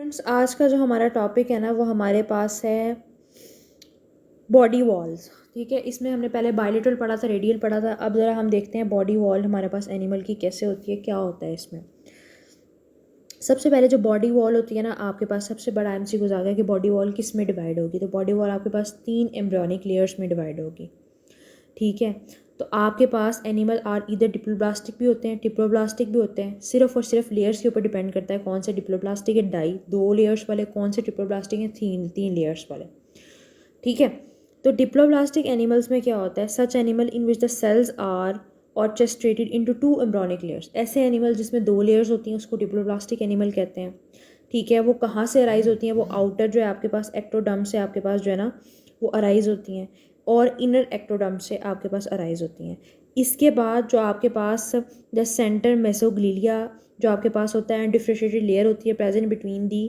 Friends, आज का जो हमारा टॉपिक है ना वो हमारे पास है बॉडी वॉल्स। ठीक है, इसमें हमने पहले बायलेटरल पढ़ा था, रेडियल पढ़ा था। अब ज़रा हम देखते हैं बॉडी वॉल हमारे पास एनिमल की कैसे होती है, क्या होता है इसमें। सबसे पहले जो बॉडी वॉल होती है ना, आपके पास सबसे बड़ा एमसीक्यू आ गया कि बॉडी वॉल किस में डिवाइड होगी। तो बॉडी वॉल आपके पास 3 एम्ब्रियोनिक लेयर्स में डिवाइड होगी। ठीक है, तो आपके पास एनिमल आर इधर डिप्लोब्लास्टिक भी होते हैं, ट्रिप्लोब्लास्टिक भी होते हैं। सिर्फ और सिर्फ लेयर्स के ऊपर डिपेंड करता है कौन से डिप्लोब्लास्टिक है, डाई 2 लेयर्स वाले, कौन से ट्रिप्लोब्लास्टिक हैं 3 लेयर्स वाले। ठीक है, तो डिप्लोब्लास्टिक एनिमल्स में क्या होता है, such animal in which the cells are orchestrated into 2 embryonic layers. ऐसे एनिमल जिसमें 2 लेयर्स होती हैं उसको डिप्लोब्लास्टिक एनिमल कहते हैं। ठीक है, वो कहाँ से अराइज होती हैं, वो आउटर जो है आपके पास एक्टोडर्म से आपके पास जो है ना वो अराइज होती हैं, और इनर एक्टोडर्म से आपके पास अराइज होती हैं। इसके बाद जो आपके पास द सेंटर मेसोग्लिया जो आपके पास होता है, डिफरेंशिएटेड लेयर होती है प्रेजेंट बिटवीन दी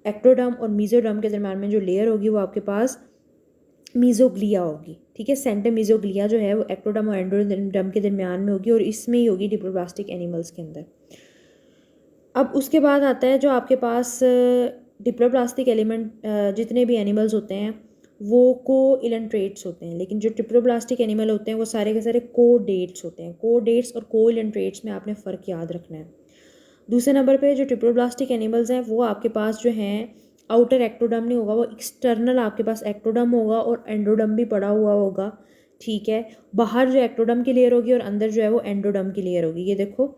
एक्टोडर्म और मीजोडर्म के दरम्यान में जो लेयर होगी वो आपके पास मीजोग्लिया होगी। ठीक है, सेंटर मीजोग्लिया जो है वो एक्टोडर्म और एंडोडर्म के दरम्यान में होगी, और इसमें ही होगी डिप्लोब्लास्टिक एनिमल्स के अंदर। अब उसके बाद आता है जो आपके पास डिप्लोब्लास्टिक एलिमेंट, जितने भी एनिमल्स होते हैं वो कोइलेंट्रेट्स होते हैं, लेकिन जो ट्रिप्लोब्लास्टिक एनिमल होते हैं वो सारे के सारे कोडेट्स होते हैं। कोडेट्स और कोइलेंट्रेट्स में आपने फ़र्क याद रखना है। दूसरे नंबर पे जो ट्रिप्लोब्लास्टिक एनिमल्स हैं वो आपके पास जो हैं आउटर एक्टोडर्म नहीं होगा, वो एक्सटर्नल आपके पास एक्टोडर्म होगा और एंडोडर्म भी पड़ा हुआ होगा। ठीक है, बाहर जो एक्टोडर्म की लेयर होगी और अंदर जो है वो एंडोडर्म की लेयर होगी। ये देखो,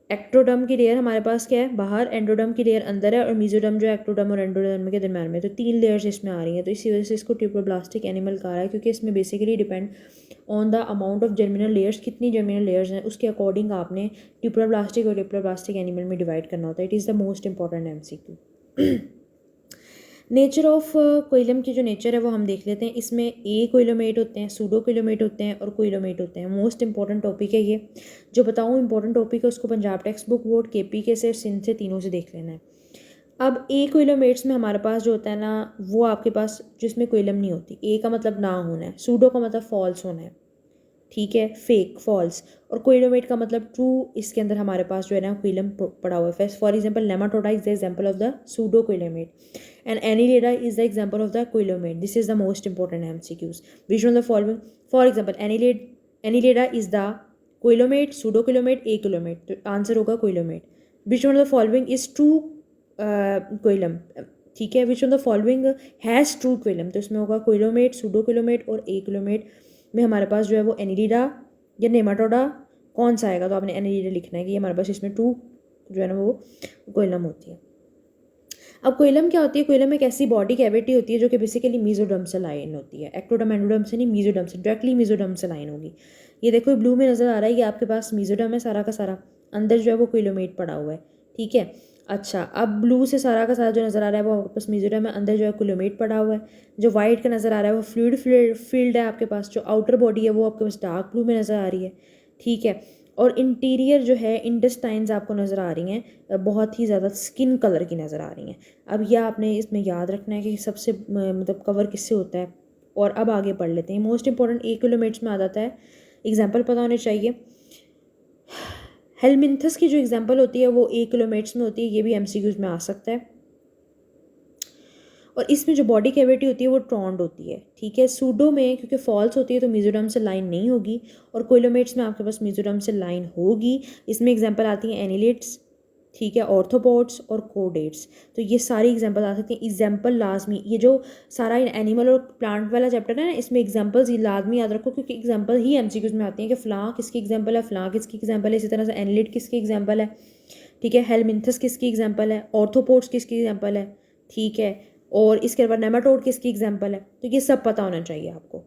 एक्टोडर्म की लेयर हमारे पास क्या है बाहर, एंडोडर्म की लेयर अंदर है, और मीजोडर्म जो एक्टोडर्म और एंडोडर्म के दरम्यान में, तो 3 लेयर्स इसमें आ रही हैं। तो इसी वजह से इसको ट्रिप्लोब्लास्टिक एनिमल कहा है, क्योंकि इसमें basically depend on the amount of germinal layers, कितनी जर्मिनल लेयर्स हैं उसके अकॉर्डिंग आपने ट्रिप्लोब्लास्टिक और डिप्लोब्लास्टिक एनिमल में डिवाइड करना होता है। It is the most important MCQ. Nature of coelom की जो नेचर है वो हम देख लेते हैं। इसमें ए कोइलोमेट होते हैं, सूडो कोइलोमेट होते हैं और कोइलोमेट होते हैं। मोस्ट इंपॉर्टेंट टॉपिक है ये, जो बताऊँ इंपॉर्टेंट टॉपिक है उसको Punjab text book board KPK से, सिंध से, तीनों से देख लेना है। अब ए कोइलोमेट्स में हमारे पास जो होता है ना वो आपके पास जिसमें कोइलम नहीं होती, ए का मतलब ना होना है, सूडो का मतलब फॉल्स होना है। ठीक है, फेक, फॉल्स, और कोइलोमेट का मतलब ट्रू। इसके अंदर हमारे पास जो है ना कोइलम पड़ा हुआ है। For example Nematoda is the example of the pseudo coelomate, and annelida is the example of the coilomate. This is the most important MCQs. Which one of the following? For example, annelida is the coilomate, pseudocoilomate, acoilomate. तो answer होगा coilomate. Which one of the following is true coilum? ठीक है, which one of the following has true coilum? तो इसमें होगा coilomate, pseudocoilomate और acoilomate में हमारे पास जो है वो annelida या नेमाटोडा कौन सा आएगा, तो आपने annelida लिखना है कि हमारे पास इसमें ट्रू जो है ना वो कोइलम होती है। अब कोइलम क्या होती है, कोइलम एक ऐसी बॉडी कैविटी होती है जो कि बेसिकली मीजोडर्म से लाइन होती है, एक्टोडर्म एंडोडर्म से नहीं, मीजोडर्म से, डायरेक्टली मीजोडर्म से लाइन होगी। ये देखो ब्लू में नज़र आ रहा है कि आपके पास मीजोडर्म है सारा का सारा, अंदर जो है वो कोइलोमेट पड़ा हुआ है। ठीक है, अच्छा, अब ब्लू से सारा का सारा जो नज़र आ रहा है वो आपके पास मीजोडर्म है, अंदर जो है कोइलोमेट पड़ा हुआ है। जो वाइट का नज़र आ रहा है वो फ्लूइड फील्ड है आपके पास, जो आउटर बॉडी है वो आपके पास डार्क ब्लू में नज़र आ रही है। ठीक है, और इंटीरियर जो है इंटेस्टाइन्स आपको नज़र आ रही हैं बहुत ही ज़्यादा स्किन कलर की नज़र आ रही हैं। अब यह आपने इसमें याद रखना है कि सबसे मतलब कवर किससे होता है। और अब आगे पढ़ लेते हैं। मोस्ट इंपॉर्टेंट ए किलोमीटर्स में आ जाता है, एग्जाम्पल पता होने चाहिए। हेलमिंथस की जो एग्जाम्पल होती है वो ए किलोमीटर्स में होती है, ये भी एमसीक्यूज में आ सकता है। और इसमें जो बॉडी कैविटी होती है वो ट्रॉन्ड होती है। ठीक है, सूडो में क्योंकि फॉल्स होती है तो मीजोडर्म से लाइन नहीं होगी, और कोइलोमेट्स में आपके पास मीजोडर्म से लाइन होगी। इसमें एग्जांपल आती हैं एनिलेट्स, ठीक है, ऑर्थोपोड्स और कोडेट्स। तो ये सारी एग्जांपल आ सकती हैं। एग्जांपल लाजमी, ये जो सारा एनिमल और प्लांट वाला चैप्टर है ना, इसमें एग्जांपल्स ये लाजमी याद रखो, क्योंकि एग्जांपल ही एमसीक्यूज में आती हैं कि फ़लाँ किसकी एग्जांपल है, फ़लाँ किसकी एग्जांपल है। इसी तरह से एनिलेट किसकी एग्जांपल है, ठीक है, हेलमिंथस किसकी एग्जांपल है, ऑर्थोपोड्स किसकी एग्जांपल है, ठीक है, और इसके अलावा नेमाटोड किसकी एग्जांपल है। तो ये सब पता होना चाहिए आपको।